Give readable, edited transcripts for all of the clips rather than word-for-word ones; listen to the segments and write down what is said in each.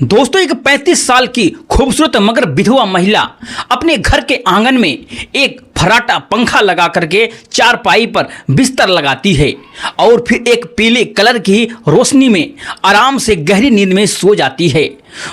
दोस्तों एक 35 साल की खूबसूरत मगर विधवा महिला अपने घर के आंगन में एक फर्राटा पंखा लगा करके चारपाई पर बिस्तर लगाती है और फिर एक पीले कलर की रोशनी में आराम से गहरी नींद में सो जाती है।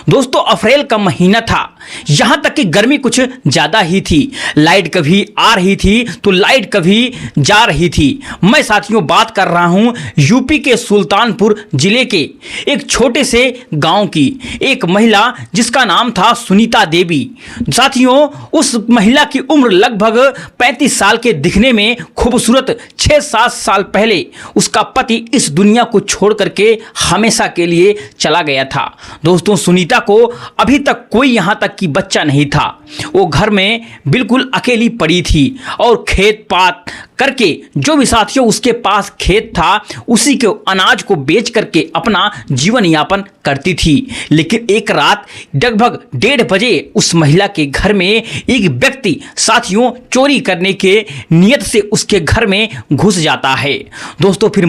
दोस्तों अप्रैल का महीना था, यहाँ तक कि गर्मी कुछ ज़्यादा ही थी। लाइट कभी आ रही थी तो लाइट कभी जा रही थी। मैं साथियों बात कर रहा हूँ यूपी के सुल्तानपुर जिले के एक छोटे से गांव की एक महिला जिसका नाम था सुनीता देवी। साथियों उस महिला की उम्र लगभग 35 साल के दिखने में खूबसूरत 6-7 साल पहले उसका पति इस दुनिया को छोड़ करके हमेशा के लिए चला गया था। दोस्तों सुनीता को अभी तक कोई यहाँ तक कि बच्चा नहीं था। वो घर में बिल्कुल अकेली पड़ी थी और खेत पात करके जो भी साथियों उसके पास खेत था उसी के अनाज को बेच करके अपना जीवन यापन करती थी। लेकिन एक रात लगभग 1:30 बजे उस महिला के घर में एक व्यक्ति साथियों चोरी करने के नियत से उसके घर में घुस जाता है। दोस्तों फिर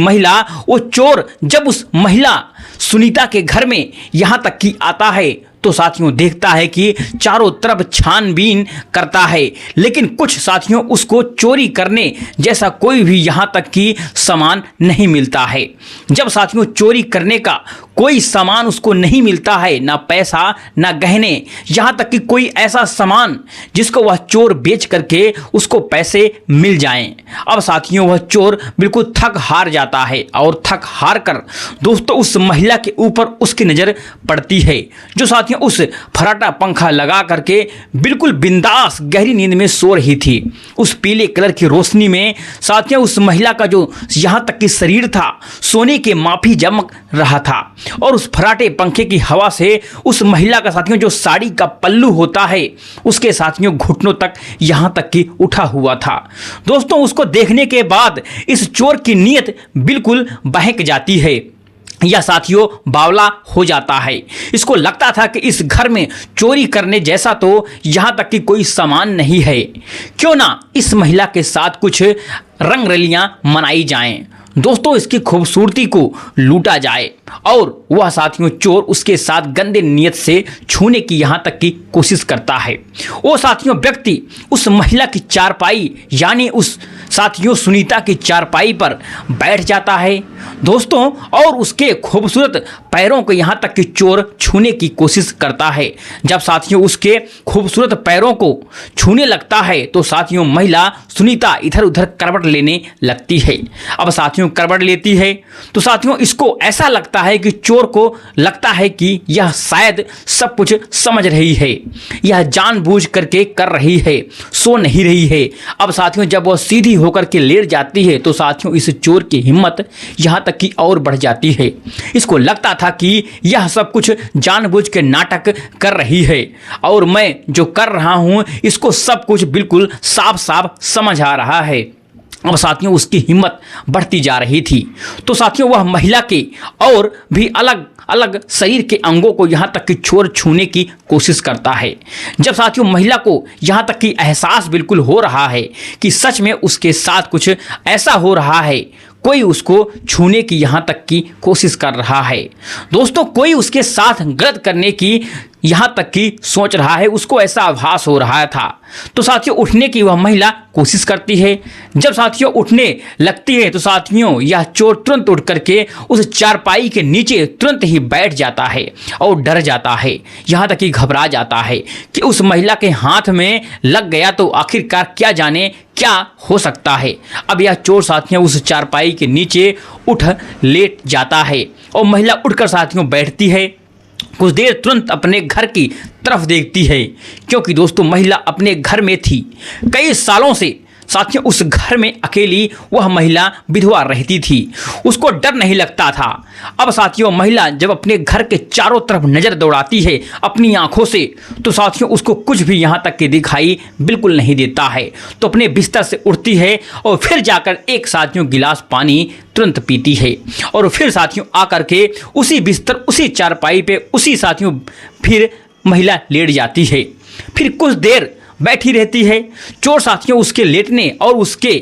वो चोर जब उस महिला सुनीता के घर में यहाँ तक कि आता है तो साथियों देखता है कि चारों तरफ छानबीन करता है, लेकिन कुछ साथियों उसको चोरी करने जैसा कोई भी यहाँ तक कि सामान नहीं मिलता है। जब साथियों चोरी करने का कोई सामान उसको नहीं मिलता है, ना पैसा ना गहने, यहाँ तक कि कोई ऐसा सामान जिसको वह चोर बेच करके उसको पैसे मिल जाएं। अब साथियों वह चोर बिल्कुल थक हार जाता है और थक हार कर दोस्तों उस महिला के ऊपर उसकी नज़र पड़ती है जो साथियों उस फर्राटा पंखा लगा करके बिल्कुल बिंदास गहरी नींद में सो रही थी। उस पीले कलर की रोशनी में साथियों उस महिला का जो यहाँ तक कि शरीर था सोने के माफी चमक रहा था और उस फर्राटे पंखे की हवा से उस महिला का साथियों जो साड़ी का पल्लू होता है उसके साथियों घुटनों तक यहाँ तक कि उठा हुआ था। दोस्तों उसको देखने के बाद इस चोर की नीयत बिल्कुल बहक जाती है या साथियों बावला हो जाता है। इसको लगता था कि इस घर में चोरी करने जैसा तो यहाँ तक कि कोई सामान नहीं है, क्यों ना इस महिला के साथ कुछ रंग रलियां मनाई जाएं, दोस्तों इसकी खूबसूरती को लूटा जाए। और वह साथियों चोर उसके साथ गंदे नियत से छूने की यहाँ तक की कोशिश करता है। वो साथियों व्यक्ति उस महिला की चारपाई यानी उस साथियों सुनीता की चारपाई पर बैठ जाता है दोस्तों और उसके खूबसूरत पैरों को यहाँ तक कि चोर छूने की कोशिश करता है। जब साथियों उसके खूबसूरत पैरों को छूने लगता है तो साथियों महिला सुनीता इधर उधर करवट लेने लगती है। अब साथियों करवट लेती है तो साथियों इसको ऐसा लगता है कि चोर को लगता है कि यह शायद सब कुछ समझ रही है, यह जानबूझ करके कर रही है, सो नहीं रही है। अब साथियों जब वह सीधी होकर के लेट जाती है तो साथियों इस चोर की हिम्मत यहाँ तक कि और बढ़ जाती है। इसको लगता था कि यह सब कुछ जानबूझ के नाटक कर रही है और मैं जो कर रहा हूँ इसको सब कुछ बिल्कुल साफ साफ समझ आ रहा है। अब साथियों उसकी हिम्मत बढ़ती जा रही थी तो साथियों वह महिला के और भी अलग अलग शरीर के अंगों को यहाँ तक कि चोर छूने की कोशिश करता है। जब साथियों महिला को यहाँ तक कि एहसास बिल्कुल हो रहा है कि सच में उसके साथ कुछ ऐसा हो रहा है, कोई उसको छूने की यहाँ तक की कोशिश कर रहा है, दोस्तों कोई उसके साथ गलत करने की यहाँ तक कि सोच रहा है, उसको ऐसा आभास हो रहा था। तो साथियों उठने की वह महिला कोशिश करती है। जब साथियों उठने लगती है तो साथियों यह चोर तुरंत उठ करके उस चारपाई के नीचे तुरंत ही बैठ जाता है और डर जाता है, यहाँ तक कि घबरा जाता है कि उस महिला के हाथ में लग गया तो आखिरकार क्या जाने क्या हो सकता है। अब यह चोर साथियों उस चारपाई के नीचे उठ लेट जाता है और महिला उठकर साथियों बैठती है। कुछ देर तुरंत अपने घर की तरफ देखती है क्योंकि दोस्तों महिला अपने घर में थी। कई सालों से साथियों उस घर में अकेली वह महिला विधवा रहती थी, उसको डर नहीं लगता था। अब साथियों महिला जब अपने घर के चारों तरफ नज़र दौड़ाती है अपनी आंखों से तो साथियों उसको कुछ भी यहाँ तक कि दिखाई बिल्कुल नहीं देता है। तो अपने बिस्तर से उठती है और फिर जाकर एक साथियों गिलास पानी तुरंत पीती है और फिर साथियों आकर के उसी बिस्तर उसी चारपाई पे उसी साथियों फिर महिला लेट जाती है। फिर कुछ देर बैठी रहती है। चोर साथियों उसके लेटने और उसके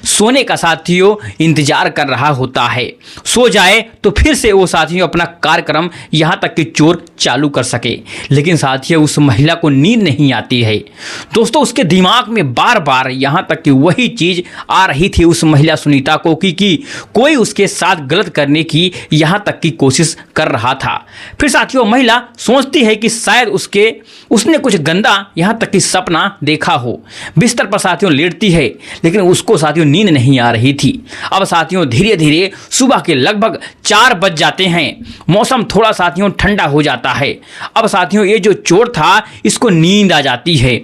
सोने का साथियों इंतजार कर रहा होता है, सो जाए तो फिर से वो साथियों अपना कार्यक्रम यहाँ तक कि चोर चालू कर सके। लेकिन साथियों उस महिला को नींद नहीं आती है दोस्तों, उसके दिमाग में बार बार यहाँ तक कि वही चीज़ आ रही थी उस महिला सुनीता को कि कोई उसके साथ गलत करने की यहाँ तक की कोशिश कर रहा था। फिर साथियों महिला सोचती है कि शायद उसने कुछ गंदा यहाँ तक कि सपना देखा हो। बिस्तर पर साथियों लेटती है, लेकिन उसको साथियों नींद नहीं आ रही थी। अब साथियों धीरे धीरे सुबह के लगभग 4 बज जाते हैं। मौसम थोड़ा साथियों ठंडा हो जाता है। अब साथियों ये जो चोर था इसको नींद आ जाती है।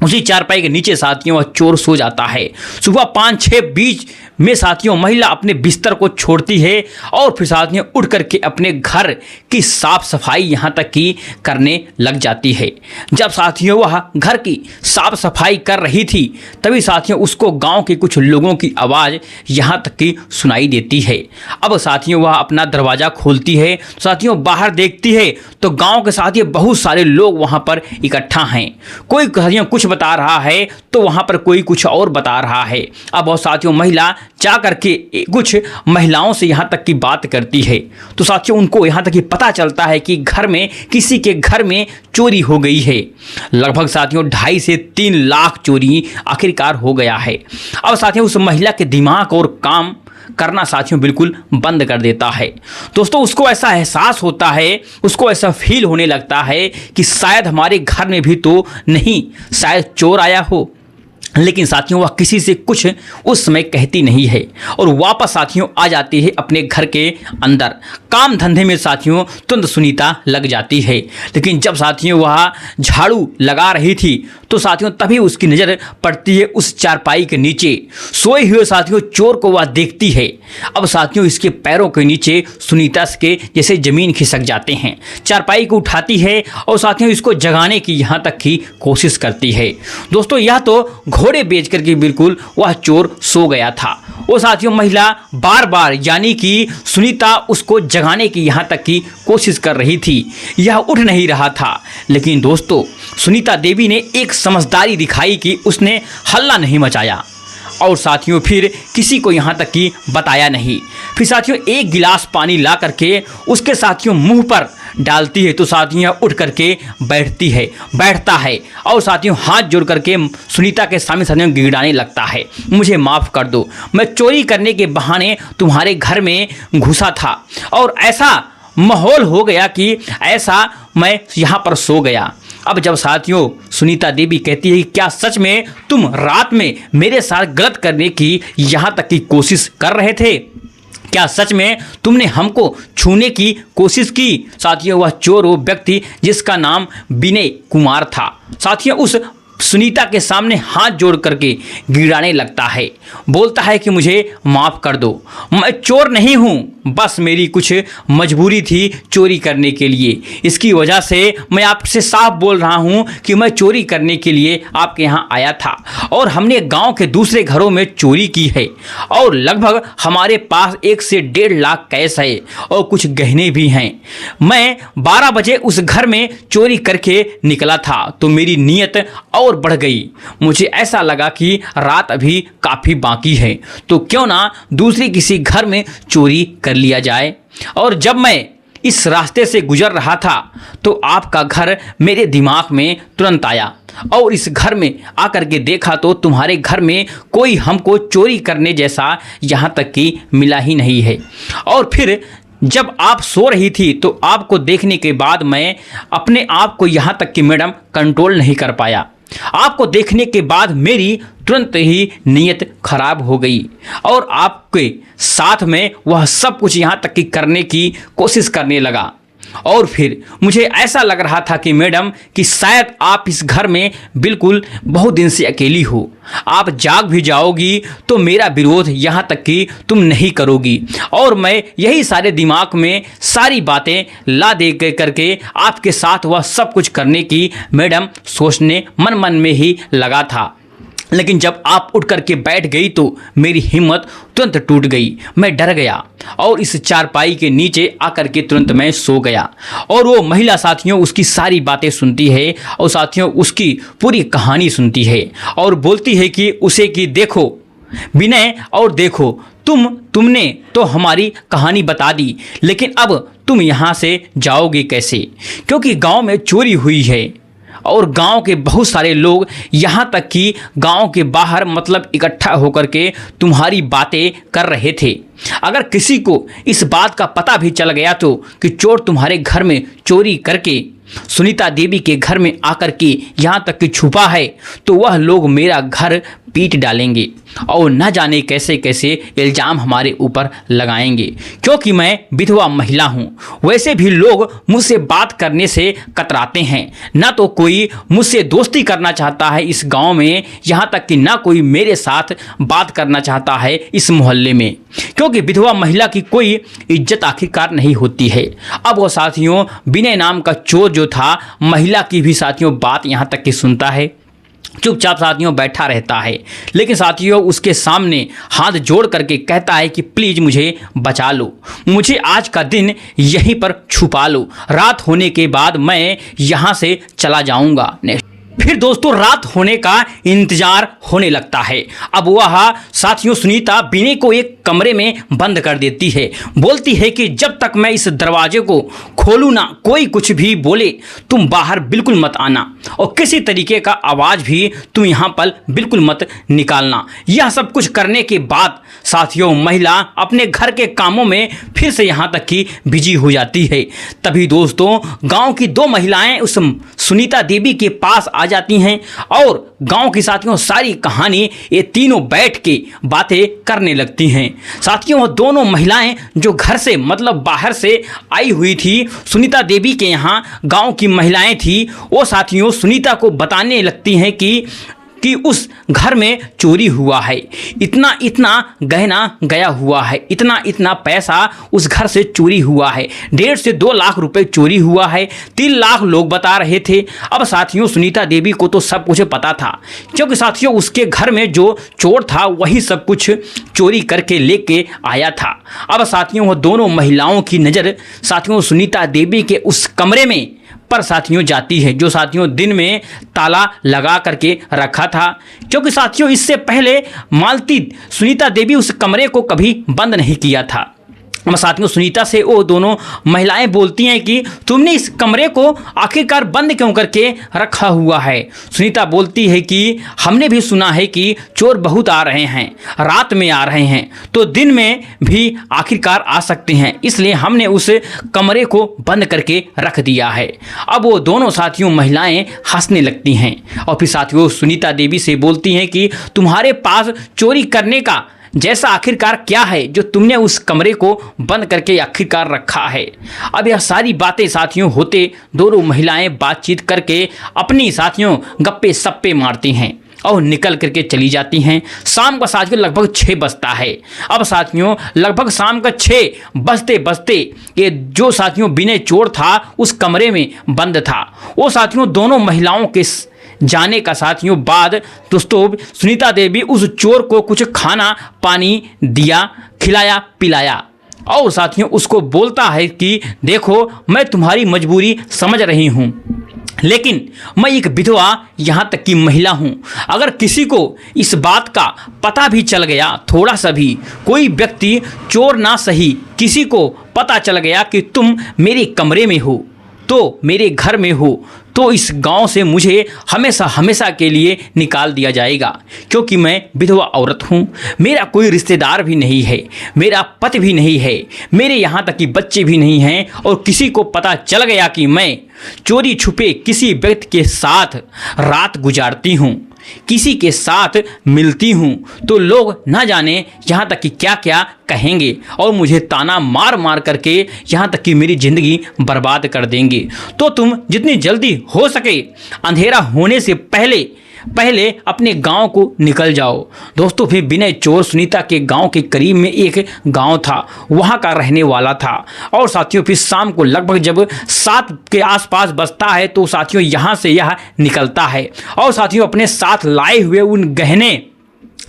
उसी चारपाई के नीचे साथियों वह चोर सो जाता है। सुबह 5-6 बीच में साथियों महिला अपने बिस्तर को छोड़ती है और फिर साथियों उठ करके अपने घर की साफ सफाई यहाँ तक की करने लग जाती है। जब साथियों वह घर की साफ सफाई कर रही थी तभी साथियों उसको गांव के कुछ लोगों की आवाज़ यहाँ तक की सुनाई देती है। अब साथियों वह अपना दरवाज़ा खोलती है, साथियों बाहर देखती है तो गाँव के साथियों बहुत सारे लोग वहाँ पर इकट्ठा हैं। कोई साथियों कुछ बता रहा है तो वहाँ पर कोई कुछ और बता रहा है। अब बहुत साथियों महिला जा करके कुछ महिलाओं से यहाँ तक की बात करती है तो साथियों उनको यहाँ तक कि पता चलता है कि घर में किसी के घर में चोरी हो गई है। लगभग साथियों 2.5 से 3 लाख चोरी आखिरकार हो गया है। अब साथियों उस महिला के दिमाग और काम करना साथियों बिल्कुल बंद कर देता है। दोस्तों उसको ऐसा एहसास होता है, उसको ऐसा फील होने लगता है कि शायद हमारे घर में भी तो नहीं, शायद चोर आया हो। लेकिन साथियों वह किसी से कुछ उस समय कहती नहीं है और वापस साथियों आ जाती है अपने घर के अंदर। काम धंधे में साथियों तुरंत सुनीता लग जाती है। लेकिन जब साथियों वह झाड़ू लगा रही थी तो साथियों तभी उसकी नज़र पड़ती है उस चारपाई के नीचे सोए हुए साथियों चोर को वह देखती है। अब साथियों इसके पैरों के नीचे सुनीता के जैसे ज़मीन खिसक जाते हैं। चारपाई को उठाती है और साथियों इसको जगाने की यहाँ तक की कोशिश करती है। दोस्तों यह तो घोड़े बेच करके बिल्कुल वह चोर सो गया था। वो साथियों महिला बार बार यानी कि सुनीता उसको जगाने की यहाँ तक की कोशिश कर रही थी, यह उठ नहीं रहा था। लेकिन दोस्तों सुनीता देवी ने एक समझदारी दिखाई कि उसने हल्ला नहीं मचाया और साथियों फिर किसी को यहाँ तक कि बताया नहीं। फिर साथियों एक गिलास पानी ला करके उसके साथियों मुंह पर डालती है तो साथियों उठ करके बैठता है और साथियों हाथ जोड़ करके सुनीता के सामने साथियों गिड़ाने लगता है, मुझे माफ़ कर दो, मैं चोरी करने के बहाने तुम्हारे घर में घुसा था और ऐसा माहौल हो गया कि ऐसा मैं यहाँ पर सो गया। अब जब साथियों सुनीता देवी कहती है कि क्या सच में तुम रात में मेरे साथ गलत करने की यहाँ तक की कोशिश कर रहे थे? क्या सच में तुमने हमको छूने की कोशिश की? साथियों वह चोर वो व्यक्ति जिसका नाम विनय कुमार था साथियों उस सुनीता के सामने हाथ जोड़ करके गिड़ाने लगता है, बोलता है कि मुझे माफ़ कर दो, मैं चोर नहीं हूँ, बस मेरी कुछ मजबूरी थी चोरी करने के लिए। इसकी वजह से मैं आपसे साफ बोल रहा हूँ कि मैं चोरी करने के लिए आपके यहाँ आया था और हमने गांव के दूसरे घरों में चोरी की है और लगभग हमारे पास 1 से 1.5 लाख कैश है और कुछ गहने भी हैं। मैं 12 बजे उस घर में चोरी करके निकला था तो मेरी नीयत और बढ़ गई। मुझे ऐसा लगा कि रात अभी काफ़ी बाकी है तो क्यों ना दूसरी किसी घर में चोरी कर लिया जाए। और जब मैं इस रास्ते से गुजर रहा था तो आपका घर मेरे दिमाग में तुरंत आया और इस घर में आकर के देखा तो तुम्हारे घर में कोई हमको चोरी करने जैसा यहाँ तक कि मिला ही नहीं है। और फिर जब आप सो रही थी तो आपको देखने के बाद मैं अपने आप को यहाँ तक कि मैडम कंट्रोल नहीं कर पाया। आपको देखने के बाद मेरी तुरंत ही नीयत खराब हो गई और आपके साथ में वह सब कुछ यहाँ तक कि करने की कोशिश करने लगा। और फिर मुझे ऐसा लग रहा था कि मैडम कि शायद आप इस घर में बिल्कुल बहुत दिन से अकेली हो, आप जाग भी जाओगी तो मेरा विरोध यहाँ तक कि तुम नहीं करोगी और मैं यही सारे दिमाग में सारी बातें ला दे करके आपके साथ वह सब कुछ करने की मैडम सोचने मन में ही लगा था। लेकिन जब आप उठ करके बैठ गई तो मेरी हिम्मत तुरंत टूट गई, मैं डर गया और इस चारपाई के नीचे आकर के तुरंत मैं सो गया। और वो महिला साथियों उसकी सारी बातें सुनती है और साथियों उसकी पूरी कहानी सुनती है और बोलती है कि उसे कि देखो विनय और देखो, तुमने तो हमारी कहानी बता दी, लेकिन अब तुम यहाँ से जाओगे कैसे? क्योंकि गांव में चोरी हुई है और गांव के बहुत सारे लोग यहाँ तक कि गांव के बाहर मतलब इकट्ठा होकर के तुम्हारी बातें कर रहे थे। अगर किसी को इस बात का पता भी चल गया तो कि चोर तुम्हारे घर में चोरी करके सुनीता देवी के घर में आकर के यहाँ तक कि छुपा है, तो वह लोग मेरा घर पीट डालेंगे और न जाने कैसे कैसे इल्ज़ाम हमारे ऊपर लगाएंगे, क्योंकि मैं विधवा महिला हूँ। वैसे भी लोग मुझसे बात करने से कतराते हैं, ना तो कोई मुझसे दोस्ती करना चाहता है इस गांव में, यहाँ तक कि ना कोई मेरे साथ बात करना चाहता है इस मोहल्ले में, क्योंकि विधवा महिला की कोई इज्जत आखिरकार नहीं होती है। अब वो साथियों विनय नाम का चोर जो था महिला की भी साथियों बात यहाँ तक कि सुनता है, चुपचाप साथियों बैठा रहता है, लेकिन साथियों उसके सामने हाथ जोड़ करके कहता है कि प्लीज़ मुझे बचा लो, मुझे आज का दिन यहीं पर छुपा लो, रात होने के बाद मैं यहाँ से चला जाऊँगा। फिर दोस्तों रात होने का इंतजार होने लगता है। अब वह साथियों सुनीता विनय को एक कमरे में बंद कर देती है, बोलती है कि जब तक मैं इस दरवाजे को खोलूँ ना, कोई कुछ भी बोले तुम बाहर बिल्कुल मत आना और किसी तरीके का आवाज़ भी तुम यहाँ पर बिल्कुल मत निकालना। यह सब कुछ करने के बाद साथियों महिला अपने घर के कामों में फिर से यहाँ तक कि बिजी हो जाती है। तभी दोस्तों गांव की दो महिलाएं उस सुनीता देवी के पास आ जाती हैं और गांव की साथियों सारी कहानी ये तीनों बैठ के बातें करने लगती हैं। साथियों वो दोनों महिलाएं जो घर से मतलब बाहर से आई हुई थी, सुनीता देवी के यहाँ गांव की महिलाएं थी, वो साथियों सुनीता को बताने लगती हैं कि उस घर में चोरी हुआ है, इतना इतना गहना गया हुआ है, इतना इतना पैसा उस घर से चोरी हुआ है, 1.5 से 2 लाख रुपए चोरी हुआ है, 3 लाख लोग बता रहे थे। अब साथियों सुनीता देवी को तो सब कुछ पता था, क्योंकि साथियों उसके घर में जो चोर था वही सब कुछ चोरी करके लेके आया था। अब साथियों वो दोनों महिलाओं की नज़र साथियों सुनीता देवी के उस कमरे में पर साथियों जाती है, जो साथियों दिन में ताला लगा करके रखा था, क्योंकि साथियों इससे पहले मालती सुनीता देवी उस कमरे को कभी बंद नहीं किया था। साथियों सुनीता से वो दोनों महिलाएं बोलती हैं कि तुमने इस कमरे को आखिरकार बंद क्यों करके रखा हुआ है? सुनीता बोलती है कि हमने भी सुना है कि चोर बहुत आ रहे हैं, रात में आ रहे हैं तो दिन में भी आखिरकार आ सकते हैं, इसलिए हमने उस कमरे को बंद करके रख दिया है। अब वो दोनों साथियों महिलाएं हंसने लगती हैं और फिर साथियों सुनीता देवी से बोलती हैं कि तुम्हारे पास चोरी करने का जैसा आखिरकार क्या है जो तुमने उस कमरे को बंद करके आखिरकार रखा है? अब यह सारी बातें साथियों होते दोनों महिलाएं बातचीत करके अपनी साथियों गप्पे सप्पे मारती हैं और निकल करके चली जाती हैं। शाम का साथियों लगभग 6 बजता है। अब साथियों लगभग शाम का 6 बजते बजते ये जो साथियों विनय चोर था उस कमरे में बंद था, वो साथियों दोनों महिलाओं के जाने का साथियों बाद दोस्तों सुनीता देवी उस चोर को कुछ खाना पानी दिया, खिलाया पिलाया और साथियों उसको बोलता है कि देखो मैं तुम्हारी मजबूरी समझ रही हूँ, लेकिन मैं एक विधवा यहाँ तक की महिला हूँ, अगर किसी को इस बात का पता भी चल गया, थोड़ा सा भी कोई व्यक्ति चोर ना सही किसी को पता चल गया कि तुम मेरे कमरे में हो, तो मेरे घर में हो, तो इस गांव से मुझे हमेशा हमेशा के लिए निकाल दिया जाएगा, क्योंकि मैं विधवा औरत हूँ, मेरा कोई रिश्तेदार भी नहीं है, मेरा पति भी नहीं है, मेरे यहाँ तक कि बच्चे भी नहीं हैं, और किसी को पता चल गया कि मैं चोरी छुपे किसी व्यक्ति के साथ रात गुजारती हूँ, किसी के साथ मिलती हूँ, तो लोग ना जाने यहाँ तक कि क्या क्या कहेंगे और मुझे ताना मार मार करके यहाँ तक कि मेरी ज़िंदगी बर्बाद कर देंगे। तो तुम जितनी जल्दी हो सके अंधेरा होने से पहले अपने गांव को निकल जाओ। दोस्तों फिर विनय चोर सुनीता के गांव के करीब में एक गांव था, वहां का रहने वाला था। और साथियों फिर शाम को लगभग जब 7 के आसपास बजता है तो साथियों यहां से यह निकलता है और साथियों अपने साथ लाए हुए उन गहने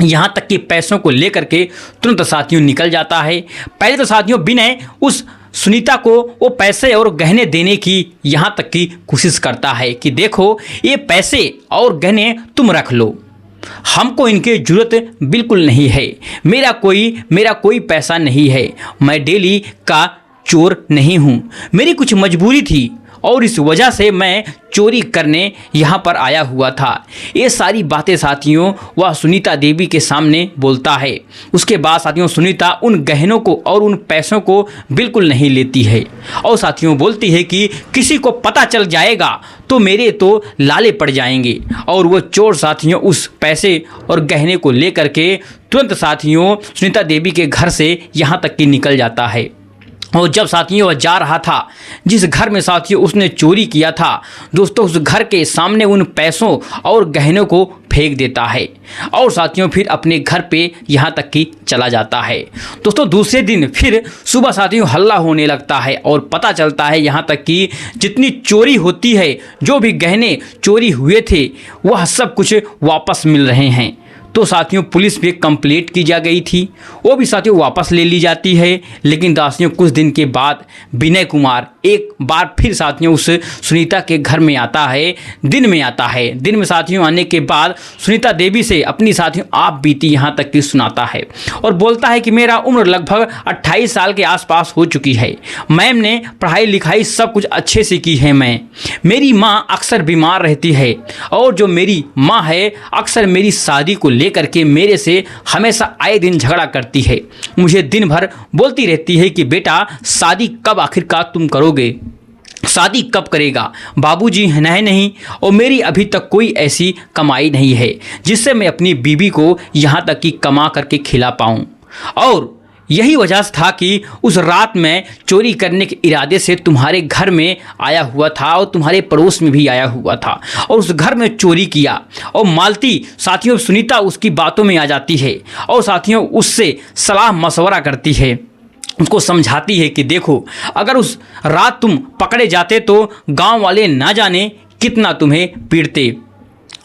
यहाँ तक कि पैसों को लेकर के तुरंत साथियों निकल जाता है। पहले तो साथियों विनय उस सुनीता को वो पैसे और गहने देने की यहाँ तक की कोशिश करता है कि देखो ये पैसे और गहने तुम रख लो, हमको इनकी ज़रूरत बिल्कुल नहीं है। मेरा कोई पैसा नहीं है। मैं डेली का चोर नहीं हूँ। मेरी कुछ मजबूरी थी और इस वजह से मैं चोरी करने यहाँ पर आया हुआ था। ये सारी बातें साथियों वह सुनीता देवी के सामने बोलता है। उसके बाद साथियों सुनीता उन गहनों को और उन पैसों को बिल्कुल नहीं लेती है और साथियों बोलती है कि किसी को पता चल जाएगा तो मेरे तो लाले पड़ जाएंगे। और वो चोर साथियों उस पैसे और गहने को लेकर के तुरंत साथियों सुनीता देवी के घर से यहाँ तक कि निकल जाता है। और जब साथियों वह जा रहा था जिस घर में साथियों उसने चोरी किया था दोस्तों, उस घर के सामने उन पैसों और गहनों को फेंक देता है और साथियों फिर अपने घर पे यहाँ तक कि चला जाता है। दोस्तों दूसरे दिन फिर सुबह साथियों हल्ला होने लगता है और पता चलता है यहाँ तक कि जितनी चोरी होती है, जो भी गहने चोरी हुए थे वह सब कुछ वापस मिल रहे हैं। तो साथियों पुलिस पे कंप्लेंट की जा गई थी, वो भी साथियों वापस ले ली जाती है। लेकिन साथियों कुछ दिन के बाद विनय कुमार एक बार फिर साथियों उस सुनीता के घर में आता है। दिन में साथियों आने के बाद सुनीता देवी से अपनी साथियों आप बीती यहाँ तक की सुनाता है और बोलता है कि मेरा उम्र लगभग 28 साल के आसपास हो चुकी है। मैम ने पढ़ाई लिखाई सब कुछ अच्छे से की है। मेरी माँ अक्सर बीमार रहती है और जो मेरी माँ है अक्सर मेरी शादी को लेकर के मेरे से हमेशा आए दिन झगड़ा करती है। मुझे दिन भर बोलती रहती है कि बेटा शादी कब आखिरकार तुम करोगे, शादी कब करेगा। बाबूजी है नहीं और मेरी अभी तक कोई ऐसी कमाई नहीं है जिससे मैं अपनी बीवी को यहाँ तक कि कमा करके खिला पाऊँ। और यही वजह था कि उस रात में चोरी करने के इरादे से तुम्हारे घर में आया हुआ था और तुम्हारे पड़ोस में भी आया हुआ था और उस घर में चोरी किया। और मालती साथियों सुनीता उसकी बातों में आ जाती है और साथियों उससे सलाह मशवरा करती है, उसको समझाती है कि देखो अगर उस रात तुम पकड़े जाते तो गांव वाले ना जाने कितना तुम्हें पीटते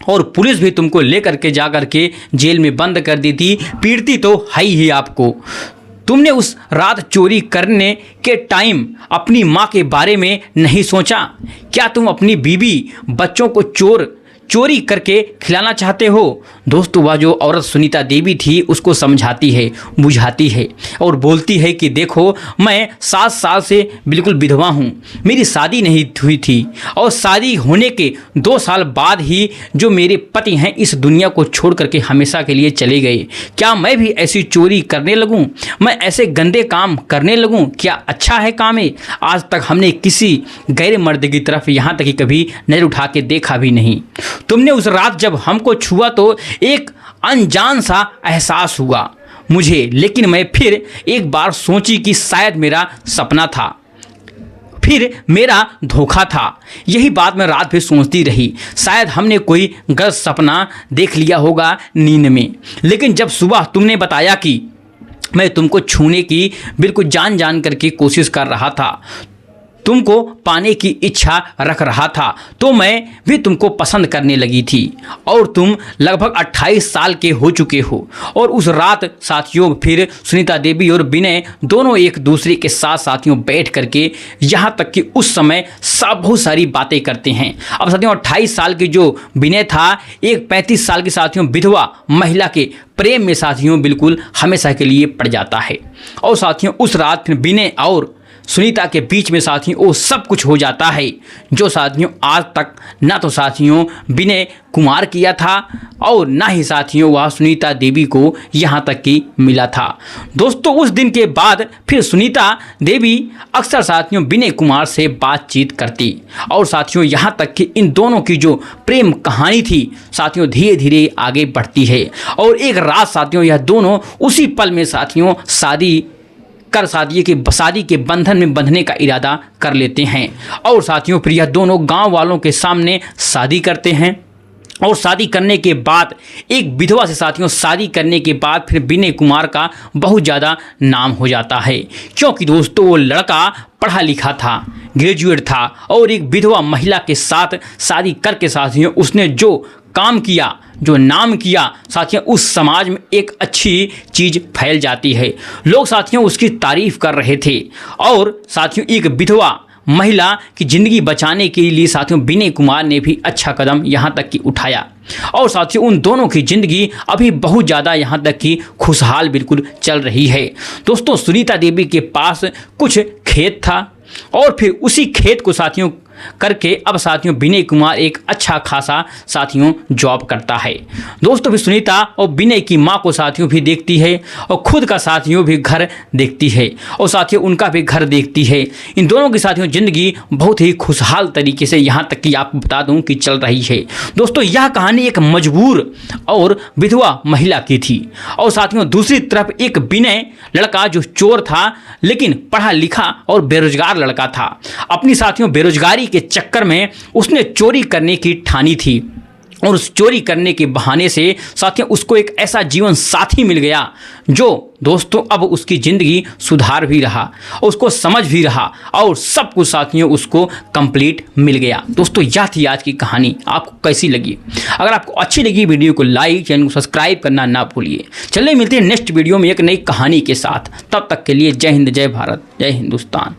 और पुलिस भी तुमको लेकर के जा कर के जेल में बंद कर देती, पीटती तो है ही आपको। तुमने उस रात चोरी करने के टाइम अपनी माँ के बारे में नहीं सोचा? क्या तुम अपनी बीवी बच्चों को चोरी करके खिलाना चाहते हो? दोस्तों वह जो औरत सुनीता देवी थी उसको समझाती है, बुझाती है और बोलती है कि देखो मैं 7 साल से बिल्कुल विधवा हूँ, मेरी शादी नहीं हुई थी और शादी होने के 2 साल बाद ही जो मेरे पति हैं इस दुनिया को छोड़ करके हमेशा के लिए चले गए। क्या मैं भी ऐसी चोरी करने लगूँ, मैं ऐसे गंदे काम करने लगूँ? क्या अच्छा है काम है? आज तक हमने किसी गैर मर्द की तरफ यहाँ तक कि कभी नज़र उठा के देखा भी नहीं। तुमने उस रात जब हमको छुआ तो एक अनजान सा एहसास हुआ मुझे, लेकिन मैं फिर एक बार सोची कि शायद मेरा सपना था, फिर मेरा धोखा था। यही बात मैं रात भर सोचती रही, शायद हमने कोई गलत सपना देख लिया होगा नींद में। लेकिन जब सुबह तुमने बताया कि मैं तुमको छूने की बिल्कुल जान करके कोशिश कर रहा था, तुमको पाने की इच्छा रख रहा था, तो मैं भी तुमको पसंद करने लगी थी और तुम लगभग 28 साल के हो चुके हो। और उस रात साथियों फिर सुनीता देवी और विनय दोनों एक दूसरे के साथ साथियों बैठ करके यहाँ तक कि उस समय सब बहुत सारी बातें करते हैं। अब साथियों 28 साल के जो विनय था एक 35 साल की साथियों विधवा महिला के प्रेम में साथियों बिल्कुल हमेशा के लिए पड़ जाता है। और साथियों उस रात फिर विनय और सुनीता के बीच में साथियों वो सब कुछ हो जाता है जो साथियों आज तक ना तो साथियों विनय कुमार किया था और ना ही साथियों वह सुनीता देवी को यहाँ तक कि मिला था। दोस्तों उस दिन के बाद फिर सुनीता देवी अक्सर साथियों विनय कुमार से बातचीत करती और साथियों यहाँ तक कि इन दोनों की जो प्रेम कहानी थी साथियों धीरे धीरे आगे बढ़ती है। और एक रात साथियों यह दोनों उसी पल में साथियों शादी के बंधन में बंधने का इरादा कर लेते हैं। और साथियों फिर यह दोनों गांव वालों के सामने शादी करते हैं। और शादी करने के बाद एक विधवा से साथियों शादी करने के बाद फिर विनय कुमार का बहुत ज़्यादा नाम हो जाता है, क्योंकि दोस्तों वो लड़का पढ़ा लिखा था, ग्रेजुएट था और एक विधवा महिला के साथ शादी करके साथियों उसने जो काम किया, जो नाम किया साथियों उस समाज में एक अच्छी चीज़ फैल जाती है। लोग साथियों उसकी तारीफ कर रहे थे और साथियों एक विधवा महिला की ज़िंदगी बचाने के लिए साथियों विनय कुमार ने भी अच्छा कदम यहाँ तक कि उठाया और साथियों उन दोनों की ज़िंदगी अभी बहुत ज़्यादा यहाँ तक कि खुशहाल बिल्कुल चल रही है। दोस्तों सुनीता देवी के पास कुछ खेत था और फिर उसी खेत को साथियों करके अब साथियों विनय कुमार एक अच्छा खासा साथियों जॉब करता है। दोस्तों भी सुनीता और विनय की माँ को साथियों भी देखती है और खुद का साथियों भी घर देखती है और साथियों उनका भी घर देखती है। इन दोनों की साथियों ज़िंदगी बहुत ही खुशहाल तरीके से यहाँ तक कि आपको बता दूँ कि चल रही है। दोस्तों यह कहानी एक मजबूर और विधवा महिला की थी और साथियों दूसरी तरफ एक विनय लड़का जो चोर था लेकिन पढ़ा लिखा और बेरोजगार लड़का था। अपनी साथियों बेरोजगारी के चक्कर में उसने चोरी करने की ठानी थी और उस चोरी करने के बहाने से साथियों उसको एक ऐसा जीवन साथी मिल गया जो दोस्तों अब उसकी ज़िंदगी सुधार भी रहा, उसको समझ भी रहा और सब कुछ साथियों उसको कंप्लीट मिल गया। दोस्तों यह थी आज की कहानी, आपको कैसी लगी? अगर आपको अच्छी लगी वीडियो को लाइक, चैनल को सब्सक्राइब करना ना भूलिए। चलिए मिलते हैं नेक्स्ट वीडियो में एक नई कहानी के साथ। तब तक के लिए जय हिंद, जय भारत, जय हिंदुस्तान।